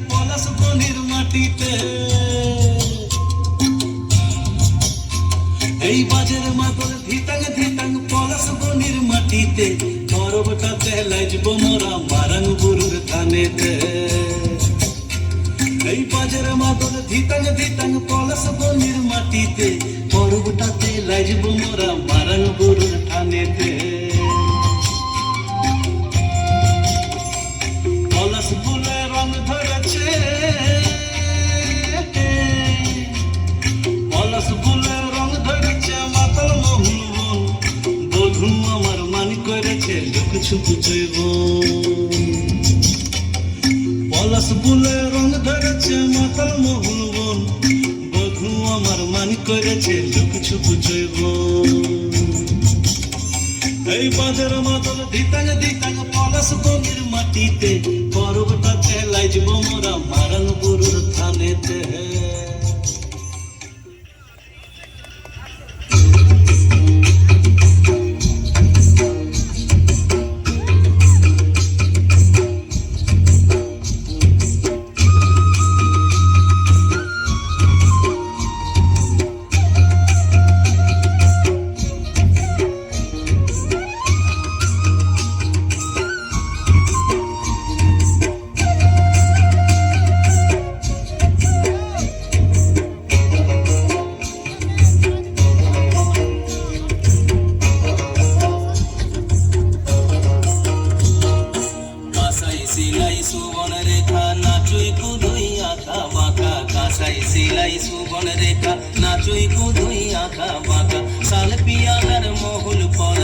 পলাশ বনের মাটিতে। এই বাজের মাদল ধিতাং ধিতাং পলাশ বনের মাটিতে, পরবটাতে লাইজব মোরা মারাং বুরুর থানেতে। এই বাজের মাদল ধিতাং ধিতাং পলাশ বনের মাটিতে, পরবটাতে লাইজব মোরা মারাং বুরুর থানেতে। পলাশ ফুলে রং ধরেছে, পলাশ ফুলে রং ধরেছে মাতাল মোহন বন। বধূ আমার মান করেছে লুক ছুপ জৈব। পলাশ ফুলে রং ধরেছে মাতাল মোহন বন। বধূ আমার মান করেছে লুক ছুপ জৈব। এই বাজার মাদল ধিতাং ধিতাং পলাশ বনের মাটিতে, পরবটাতে লাইজব মোরা মারাং বুরুর থানেতে। সিলাই সুবন রেখা নাচুই কুদুই আঁকা বাঁকা। কাঁসাই সিলাই সুবন রেখা নাচুই কুদুই আঁকা বাঁকা। শাল পিয়ালার মহুল পর